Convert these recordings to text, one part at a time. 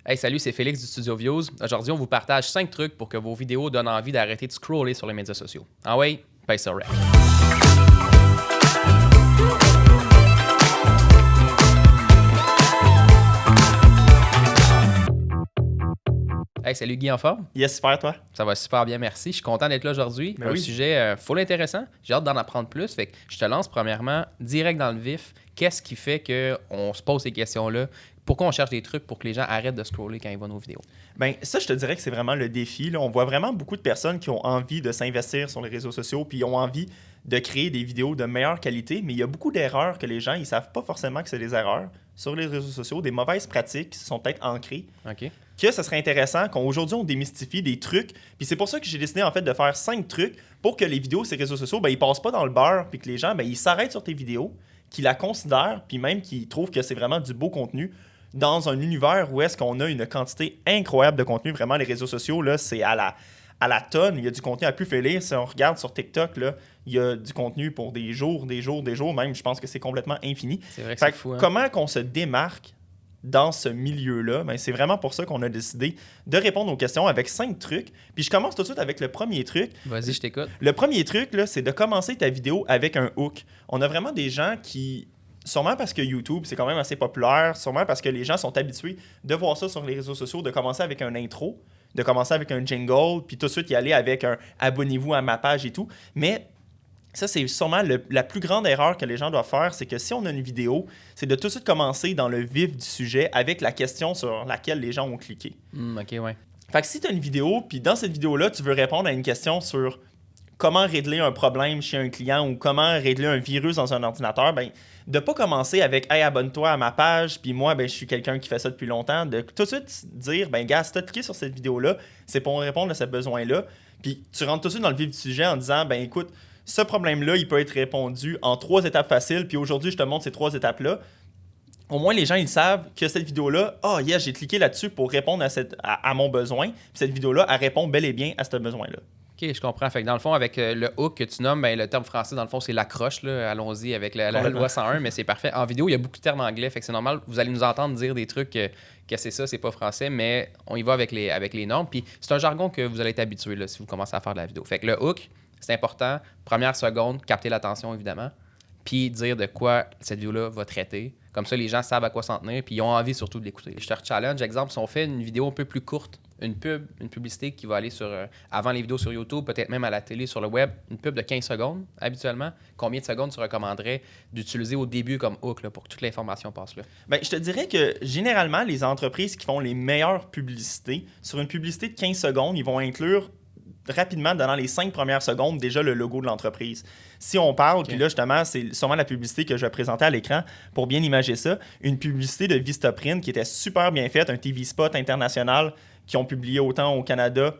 Hey, salut, c'est Félix du Studio Views. Aujourd'hui, on vous partage 5 trucs pour que vos vidéos donnent envie d'arrêter de scroller sur les médias sociaux. Ah ouais, paye ça rec. Hey, salut Guy, en forme? Yes, super, toi? Ça va super bien, merci. Je suis content d'être là aujourd'hui. Ben Un oui. sujet full intéressant. J'ai hâte d'en apprendre plus. Fait que je te lance premièrement direct dans le vif. Qu'est-ce qui fait qu'on se pose ces questions-là? Pourquoi on cherche des trucs pour que les gens arrêtent de scroller quand ils voient nos vidéos? Ben ça, je te dirais que c'est vraiment le défi. Là. On voit vraiment beaucoup de personnes qui ont envie de s'investir sur les réseaux sociaux, puis ont envie de créer des vidéos de meilleure qualité, mais il y a beaucoup d'erreurs que les gens, ils savent pas forcément que c'est des erreurs sur les réseaux sociaux, des mauvaises pratiques qui sont peut-être ancrées. OK. Que ce serait intéressant qu'aujourd'hui, on démystifie des trucs. Puis c'est pour ça que j'ai décidé en fait de faire 5 trucs pour que les vidéos sur les réseaux sociaux, ben, ils passent pas dans le beurre, puis que les gens, ben, ils s'arrêtent sur tes vidéos, qu'ils la considèrent, puis même qu'ils trouvent que c'est vraiment du beau contenu dans un univers où est-ce qu'on a une quantité incroyable de contenu. Vraiment, les réseaux sociaux, là, c'est à la tonne. Il y a du contenu à plus finir. Si on regarde sur TikTok, là, il y a du contenu pour des jours. Même, je pense que c'est complètement infini. C'est vrai que Fait c'est que fou, hein? comment qu'on se démarque dans ce milieu-là? Ben, c'est vraiment pour ça qu'on a décidé de répondre aux questions avec 5 trucs. Puis je commence tout de suite avec le premier truc. Vas-y, je t'écoute. Le premier truc, là, c'est de commencer ta vidéo avec un hook. On a vraiment des gens qui, sûrement parce que YouTube, c'est quand même assez populaire, sûrement parce que les gens sont habitués de voir ça sur les réseaux sociaux, de commencer avec un intro, de commencer avec un jingle, puis tout de suite y aller avec un « abonnez-vous à ma page » et tout. Mais ça, c'est sûrement la plus grande erreur que les gens doivent faire, c'est que si on a une vidéo, c'est de tout de suite commencer dans le vif du sujet avec la question sur laquelle les gens ont cliqué. OK, ouais. Fait que si tu as une vidéo, puis dans cette vidéo-là, tu veux répondre à une question sur comment régler un problème chez un client ou comment régler un virus dans un ordinateur, ben de pas commencer avec « Hey, abonne-toi à ma page, puis moi, ben, je suis quelqu'un qui fait ça depuis longtemps », de tout de suite dire « Ben, gars, si tu as cliqué sur cette vidéo-là, c'est pour répondre à ce besoin-là », puis tu rentres tout de suite dans le vif du sujet en disant « Ben, écoute, ce problème-là, il peut être répondu en 3 étapes faciles, puis aujourd'hui, je te montre ces 3 étapes-là. » Au moins, les gens, ils savent que cette vidéo-là, « Ah, yes, j'ai cliqué là-dessus pour répondre à mon besoin. » Puis cette vidéo-là, elle répond bel et bien à ce besoin-là. OK, je comprends. Fait que dans le fond, avec le hook que tu nommes, ben, le terme français, dans le fond, c'est l'accroche. Là. Allons-y avec la loi 101, mais c'est parfait. En vidéo, il y a beaucoup de termes anglais, fait que c'est normal. Vous allez nous entendre dire des trucs que c'est ça, c'est pas français, mais on y va avec les normes. Puis c'est un jargon que vous allez être habitué là, si vous commencez à faire de la vidéo. Fait que le hook, c'est important. Première seconde, capter l'attention, évidemment. Puis dire de quoi cette vidéo-là va traiter. Comme ça, les gens savent à quoi s'en tenir, puis ils ont envie surtout de l'écouter. Je te re-challenge. Exemple, si on fait une vidéo un peu plus courte, une publicité qui va aller sur avant les vidéos sur YouTube, peut-être même à la télé, sur le web, une pub de 15 secondes habituellement, combien de secondes tu recommanderais d'utiliser au début comme hook là, pour que toute l'information passe là? Ben, je te dirais que généralement, les entreprises qui font les meilleures publicités, sur une publicité de 15 secondes, ils vont inclure rapidement, dans les 5 premières secondes, déjà le logo de l'entreprise. Si on parle, puis là, justement, c'est sûrement la publicité que je vais présenter à l'écran pour bien imager ça, une publicité de Vistaprint qui était super bien faite, un TV spot international qui ont publié autant au Canada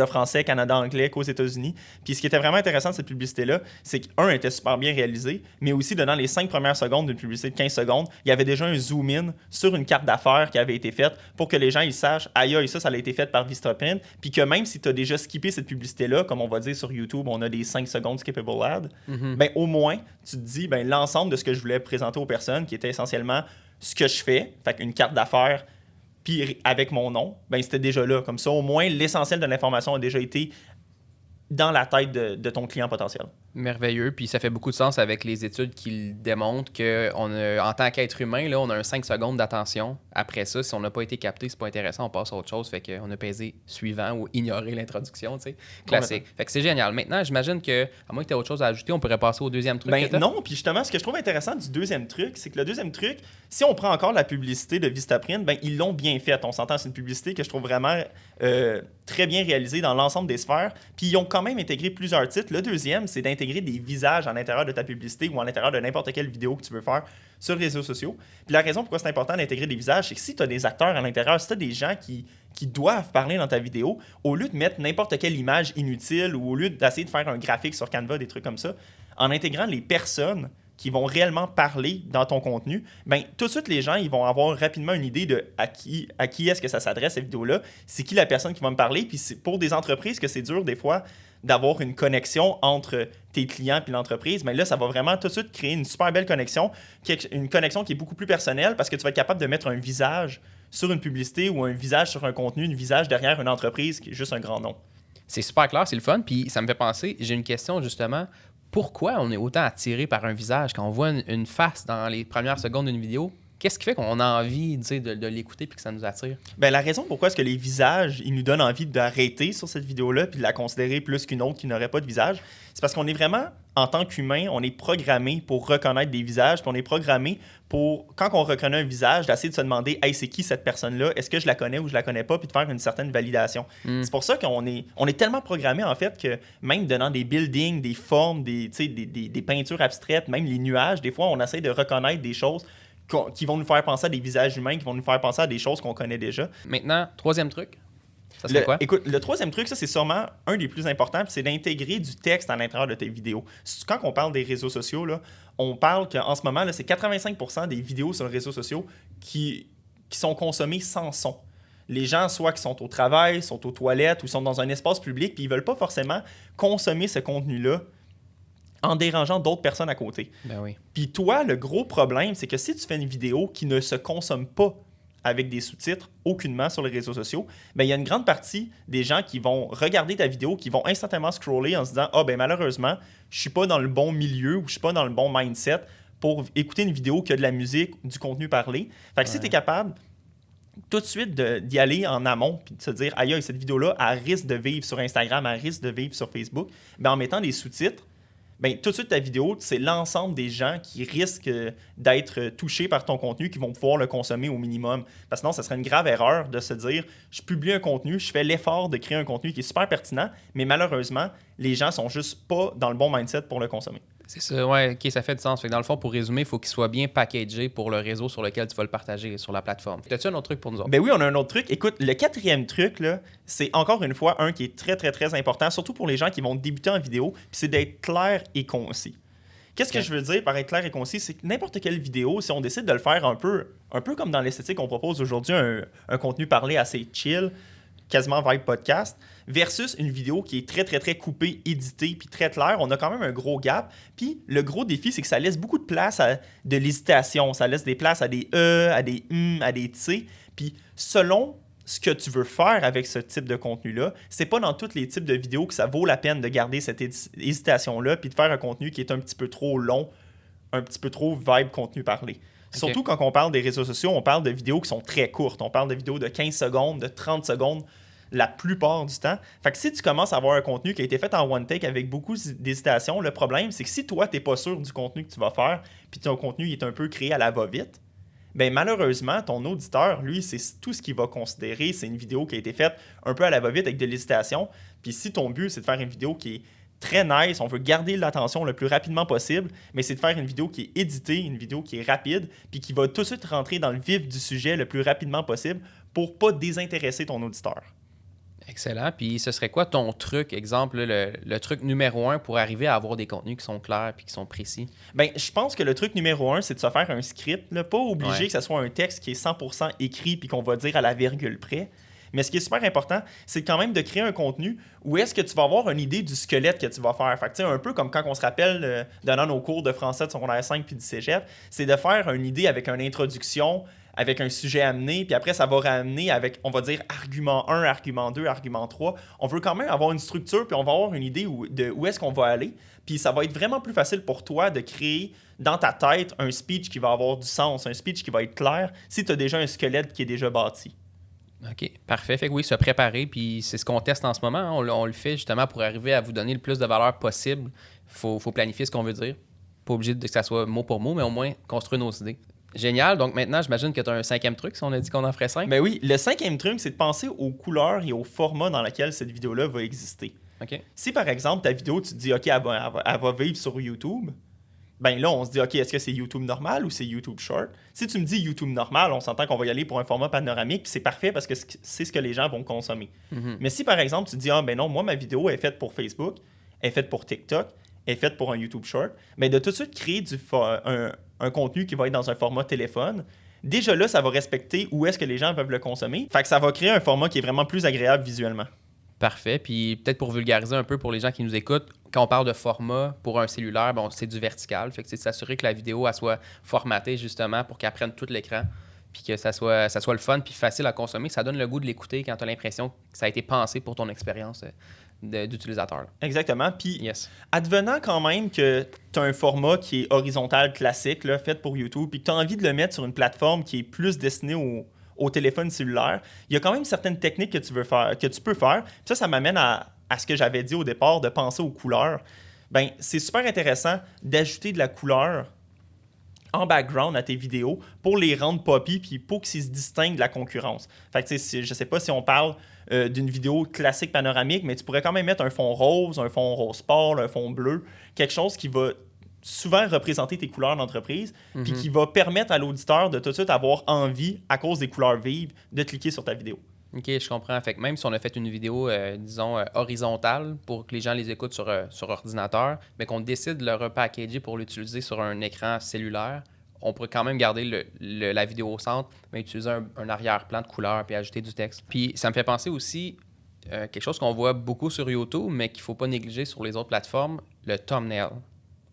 français, Canada anglais qu'aux États-Unis. Puis ce qui était vraiment intéressant de cette publicité-là, c'est qu'un était super bien réalisé, mais aussi dans les 5 premières secondes d'une publicité de 15 secondes, il y avait déjà un zoom-in sur une carte d'affaires qui avait été faite pour que les gens ils sachent, aïe, ça a été fait par Vistaprint. Puis que même si tu as déjà skippé cette publicité-là, comme on va dire sur YouTube, on a des 5 secondes skippable ad, ben au moins, tu te dis, ben l'ensemble de ce que je voulais présenter aux personnes, qui était essentiellement ce que je fais, fait qu'une carte d'affaires, puis avec mon nom, ben c'était déjà là. Comme ça, au moins, l'essentiel de l'information a déjà été dans la tête de ton client potentiel. Merveilleux. Puis ça fait beaucoup de sens avec les études qui démontrent qu'en tant qu'être humain, là, on a un 5 secondes d'attention. Après ça, si on n'a pas été capté, c'est pas intéressant, on passe à autre chose. Fait qu'on a pesé suivant ou ignoré l'introduction, tu sais. Classique. Fait que c'est génial. Maintenant, j'imagine que, à moins que tu aies autre chose à ajouter, on pourrait passer au deuxième truc. Ben non, puis justement, ce que je trouve intéressant du deuxième truc, c'est que le deuxième truc, si on prend encore la publicité de Vistaprint, ben ils l'ont bien faite. On s'entend, c'est une publicité que je trouve vraiment très bien réalisée dans l'ensemble des sphères. Puis ils ont quand même intégré plusieurs titres. Le deuxième, c'est d'intégrer des visages à l'intérieur de ta publicité ou à l'intérieur de n'importe quelle vidéo que tu veux faire sur les réseaux sociaux. Puis la raison pourquoi c'est important d'intégrer des visages, c'est que si tu as des acteurs à l'intérieur, si tu as des gens qui doivent parler dans ta vidéo, au lieu de mettre n'importe quelle image inutile ou au lieu d'essayer de faire un graphique sur Canva, des trucs comme ça, en intégrant les personnes qui vont réellement parler dans ton contenu, ben tout de suite, les gens ils vont avoir rapidement une idée de à qui est-ce que ça s'adresse, cette vidéo-là, c'est qui la personne qui va me parler, puis c'est pour des entreprises que c'est dur des fois d'avoir une connexion entre tes clients et l'entreprise, mais là, ça va vraiment tout de suite créer une super belle connexion, une connexion qui est beaucoup plus personnelle parce que tu vas être capable de mettre un visage sur une publicité ou un visage sur un contenu, un visage derrière une entreprise qui est juste un grand nom. C'est super clair, c'est le fun. Puis ça me fait penser, j'ai une question justement. Pourquoi on est autant attiré par un visage quand on voit une face dans les premières secondes d'une vidéo? Qu'est-ce qui fait qu'on a envie de l'écouter et que ça nous attire? Ben, la raison pourquoi est-ce que les visages, ils nous donnent envie d'arrêter sur cette vidéo-là puis de la considérer plus qu'une autre qui n'aurait pas de visage, c'est parce qu'on est vraiment, en tant qu'humain, on est programmé pour reconnaître des visages, puis on est programmé pour, quand on reconnaît un visage, d'essayer de se demander « Hey, c'est qui cette personne-là? Est-ce que je la connais ou je la connais pas? » puis de faire une certaine validation. C'est pour ça qu'on est tellement programmé, en fait, que même dans des buildings, des formes, des peintures abstraites, même les nuages, des fois, on essaie de reconnaître des choses qui vont nous faire penser à des visages humains, qui vont nous faire penser à des choses qu'on connaît déjà. Maintenant, troisième truc, ça serait quoi? Écoute, le troisième truc, ça c'est sûrement un des plus importants, c'est d'intégrer du texte à l'intérieur de tes vidéos. Quand on parle des réseaux sociaux, là, on parle qu'en ce moment, là, c'est 85% des vidéos sur les réseaux sociaux qui sont consommées sans son. Les gens, soit qui sont au travail, sont aux toilettes ou sont dans un espace public, puis ils veulent pas forcément consommer ce contenu-là en dérangeant d'autres personnes à côté. Ben oui. Puis toi, le gros problème, c'est que si tu fais une vidéo qui ne se consomme pas avec des sous-titres aucunement sur les réseaux sociaux, ben il y a une grande partie des gens qui vont regarder ta vidéo, qui vont instantanément scroller en se disant « Ah, ben malheureusement, je suis pas dans le bon milieu ou je suis pas dans le bon mindset pour écouter une vidéo qui a de la musique, du contenu parlé. » Fait que si tu es capable tout de suite d'y aller en amont puis de se dire « Aïe, cette vidéo-là, elle risque de vivre sur Instagram, elle risque de vivre sur Facebook. » Ben en mettant des sous-titres, ben, tout de suite, ta vidéo, c'est l'ensemble des gens qui risquent d'être touchés par ton contenu, qui vont pouvoir le consommer au minimum. Parce que sinon, ça serait une grave erreur de se dire « Je publie un contenu, je fais l'effort de créer un contenu qui est super pertinent, mais malheureusement, les gens sont juste pas dans le bon mindset pour le consommer. » C'est ça, ouais, ok, ça fait du sens. Fait que dans le fond, pour résumer, il faut qu'il soit bien packagé pour le réseau sur lequel tu vas le partager sur la plateforme. As-tu un autre truc pour nous autres? Ben oui, on a un autre truc. Écoute, le quatrième truc, là, c'est encore une fois un qui est très, très, très important, surtout pour les gens qui vont débuter en vidéo, puis c'est d'être clair et concis. Qu'est-ce que je veux dire par être clair et concis? C'est que n'importe quelle vidéo, si on décide de le faire un peu comme dans l'esthétique, on propose aujourd'hui un contenu parlé assez chill, quasiment vibe podcast, versus une vidéo qui est très, très, très coupée, éditée, puis très claire, on a quand même un gros gap. Puis le gros défi, c'est que ça laisse beaucoup de place à de l'hésitation. Ça laisse des places à des E, à des à des T. Puis selon ce que tu veux faire avec ce type de contenu-là, c'est pas dans tous les types de vidéos que ça vaut la peine de garder cette hésitation-là, puis de faire un contenu qui est un petit peu trop long, un petit peu trop vibe contenu parlé. Okay. Surtout quand on parle des réseaux sociaux, on parle de vidéos qui sont très courtes. On parle de vidéos de 15 secondes, de 30 secondes la plupart du temps. Fait que si tu commences à avoir un contenu qui a été fait en one take avec beaucoup d'hésitation, le problème, c'est que si toi, tu n'es pas sûr du contenu que tu vas faire, puis ton contenu est un peu créé à la va-vite, ben malheureusement, ton auditeur, lui, c'est tout ce qu'il va considérer. C'est une vidéo qui a été faite un peu à la va-vite avec de l'hésitation. Puis si ton but, c'est de faire une vidéo qui est très nice, on veut garder l'attention le plus rapidement possible, mais c'est de faire une vidéo qui est éditée, une vidéo qui est rapide, puis qui va tout de suite rentrer dans le vif du sujet le plus rapidement possible pour pas désintéresser ton auditeur. Excellent. Puis ce serait quoi ton truc, exemple, le truc numéro 1 pour arriver à avoir des contenus qui sont clairs et qui sont précis? Bien, je pense que le truc numéro 1, c'est de se faire un script. Là, pas obligé que ce soit un texte qui est 100% écrit puis qu'on va dire à la virgule près. Mais ce qui est super important, c'est quand même de créer un contenu où est-ce que tu vas avoir une idée du squelette que tu vas faire. Fait que, un peu comme quand on se rappelle dans nos cours de français de secondaire 5 puis du cégep, c'est de faire une idée avec une introduction, avec un sujet amené, puis après, ça va ramener avec, on va dire, argument 1, argument 2, argument 3. On veut quand même avoir une structure, puis on va avoir une idée de où est-ce qu'on va aller. Puis ça va être vraiment plus facile pour toi de créer dans ta tête un speech qui va avoir du sens, un speech qui va être clair, si tu as déjà un squelette qui est déjà bâti. OK, parfait. Fait que oui, se préparer, puis c'est ce qu'on teste en ce moment. Hein. On le fait justement pour arriver à vous donner le plus de valeur possible. Faut planifier ce qu'on veut dire. Pas obligé que ça soit mot pour mot, mais au moins construire nos idées. Génial. Donc maintenant, j'imagine que tu as un 5e truc, si on a dit qu'on en ferait 5. Ben oui, le 5e truc, c'est de penser aux couleurs et au format dans lequel cette vidéo-là va exister. OK. Si par exemple, ta vidéo, tu te dis, OK, elle va vivre sur YouTube, ben là, on se dit, OK, est-ce que c'est YouTube normal ou c'est YouTube Short? Si tu me dis YouTube normal, on s'entend qu'on va y aller pour un format panoramique, puis c'est parfait parce que c'est ce que les gens vont consommer. Mm-hmm. Mais si par exemple, tu te dis, ah ben non, moi, ma vidéo est faite pour Facebook, est faite pour TikTok, est faite pour un YouTube Short, mais de tout de suite créer un contenu qui va être dans un format téléphone, déjà là, ça va respecter où est-ce que les gens peuvent le consommer. Fait que ça va créer un format qui est vraiment plus agréable visuellement. Parfait. Puis peut-être pour vulgariser un peu pour les gens qui nous écoutent, quand on parle de format pour un cellulaire, bon, c'est du vertical. Fait que c'est de s'assurer que la vidéo elle soit formatée justement pour qu'elle prenne tout l'écran. puis que ça soit le fun, puis facile à consommer. Ça donne le goût de l'écouter quand tu as l'impression que ça a été pensé pour ton expérience d'utilisateur. Là. Exactement. Puis, Yes. advenant quand même que tu as un format qui est horizontal, classique, là, fait pour YouTube, puis que tu as envie de le mettre sur une plateforme qui est plus destinée au téléphone cellulaire, il y a quand même certaines techniques que tu peux faire. Puis ça m'amène à ce que j'avais dit au départ, de penser aux couleurs. Ben, c'est super intéressant d'ajouter de la couleur en background à tes vidéos pour les rendre poppy puis pour qu'ils se distinguent de la concurrence. Fait que, je sais pas si on parle d'une vidéo classique panoramique, mais tu pourrais quand même mettre un fond rose pâle, un fond bleu, quelque chose qui va souvent représenter tes couleurs d'entreprise, puis qui va permettre à l'auditeur de tout de suite avoir envie, à cause des couleurs vives, de cliquer sur ta vidéo. OK, je comprends. Fait que même si on a fait une vidéo, disons, horizontale pour que les gens les écoutent sur ordinateur, mais qu'on décide de le repackager pour l'utiliser sur un écran cellulaire, on pourrait quand même garder la vidéo au centre, mais utiliser un arrière-plan de couleur puis ajouter du texte. Puis ça me fait penser aussi quelque chose qu'on voit beaucoup sur YouTube, mais qu'il ne faut pas négliger sur les autres plateformes, le thumbnail.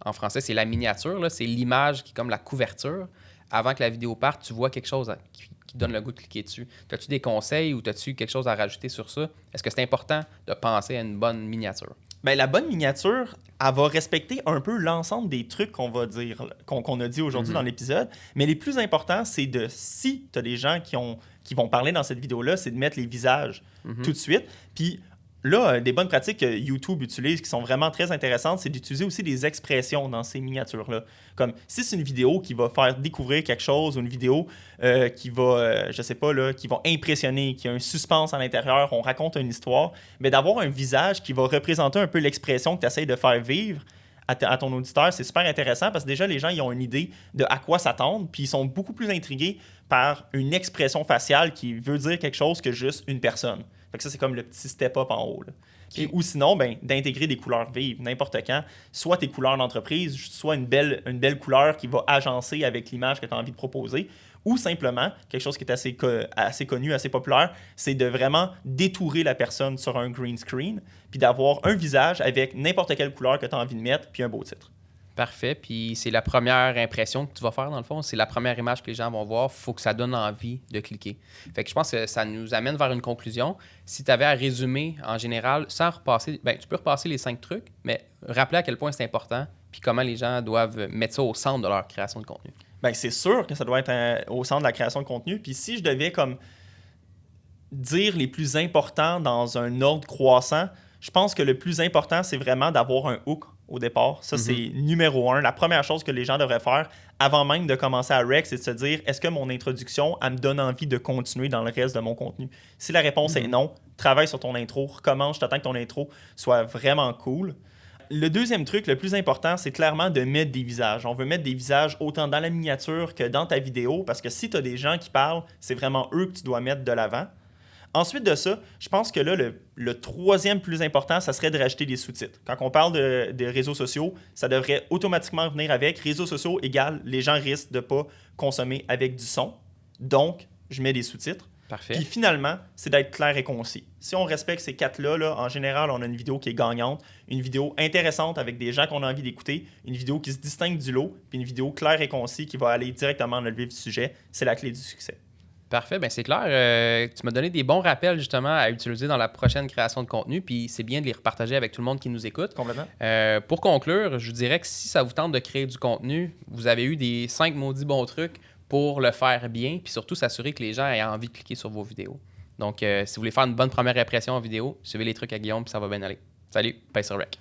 En français, c'est la miniature, là, c'est l'image qui est comme la couverture. Avant que la vidéo parte, tu vois quelque chose qui donne le goût de cliquer dessus. As-tu des conseils ou as-tu quelque chose à rajouter sur ça? Est-ce que c'est important de penser à une bonne miniature? Ben, la bonne miniature, elle va respecter un peu l'ensemble des trucs qu'on va dire, qu'on a dit aujourd'hui dans l'épisode. Mais les plus importants, c'est si tu as des gens qui vont parler dans cette vidéo-là, c'est de mettre les visages tout de suite. Puis là, des bonnes pratiques que YouTube utilise qui sont vraiment très intéressantes, c'est d'utiliser aussi des expressions dans ces miniatures-là. Comme si c'est une vidéo qui va faire découvrir quelque chose ou une vidéo qui va, je sais pas, là, qui va impressionner, qui a un suspense à l'intérieur, on raconte une histoire, mais d'avoir un visage qui va représenter un peu l'expression que tu essaies de faire vivre à ton auditeur, c'est super intéressant parce que déjà, les gens ils ont une idée de à quoi s'attendre, puis ils sont beaucoup plus intrigués par une expression faciale qui veut dire quelque chose que juste une personne. Fait que ça, c'est comme le petit step-up en haut. Là. Puis, ou sinon, ben, d'intégrer des couleurs vives, n'importe quand. Soit tes couleurs d'entreprise, soit une belle couleur qui va agencer avec l'image que tu as envie de proposer. Ou simplement, quelque chose qui est assez connu, assez populaire, c'est de vraiment détourer la personne sur un green screen, puis d'avoir un visage avec n'importe quelle couleur que tu as envie de mettre, puis un beau titre. Parfait. Puis c'est la première impression que tu vas faire, dans le fond. C'est la première image que les gens vont voir. Il faut que ça donne envie de cliquer. Fait que je pense que ça nous amène vers une conclusion. Si tu avais à résumer en général, sans repasser, ben, tu peux repasser les 5 trucs, mais rappeler à quel point c'est important, puis comment les gens doivent mettre ça au centre de leur création de contenu. Ben, c'est sûr que ça doit être au centre de la création de contenu. Puis si je devais comme dire les plus importants dans un ordre croissant, je pense que le plus important, c'est vraiment d'avoir un hook au départ. Ça, c'est numéro 1. La première chose que les gens devraient faire avant même de commencer à rec, c'est de se dire, est-ce que mon introduction, elle me donne envie de continuer dans le reste de mon contenu? Si la réponse est non, travaille sur ton intro, recommence, je t'attends que ton intro soit vraiment cool. Le deuxième truc, le plus important, c'est clairement de mettre des visages. On veut mettre des visages autant dans la miniature que dans ta vidéo, parce que si tu as des gens qui parlent, c'est vraiment eux que tu dois mettre de l'avant. Ensuite de ça, je pense que là, le troisième plus important, ça serait de rajouter des sous-titres. Quand on parle de réseaux sociaux, ça devrait automatiquement venir avec. Réseaux sociaux égale, les gens risquent de ne pas consommer avec du son. Donc, je mets des sous-titres. Parfait. Puis finalement, c'est d'être clair et concis. Si on respecte ces 4-là, là, en général, on a une vidéo qui est gagnante, une vidéo intéressante avec des gens qu'on a envie d'écouter, une vidéo qui se distingue du lot, puis une vidéo claire et concise qui va aller directement dans le vif du sujet. C'est la clé du succès. Parfait, bien c'est clair. Tu m'as donné des bons rappels justement à utiliser dans la prochaine création de contenu, puis c'est bien de les repartager avec tout le monde qui nous écoute. Complètement. Pour conclure, je vous dirais que si ça vous tente de créer du contenu, vous avez eu des 5 maudits bons trucs pour le faire bien, puis surtout s'assurer que les gens aient envie de cliquer sur vos vidéos. Donc, si vous voulez faire une bonne première impression en vidéo, suivez les trucs à Guillaume, puis ça va bien aller. Salut, pace sur rec.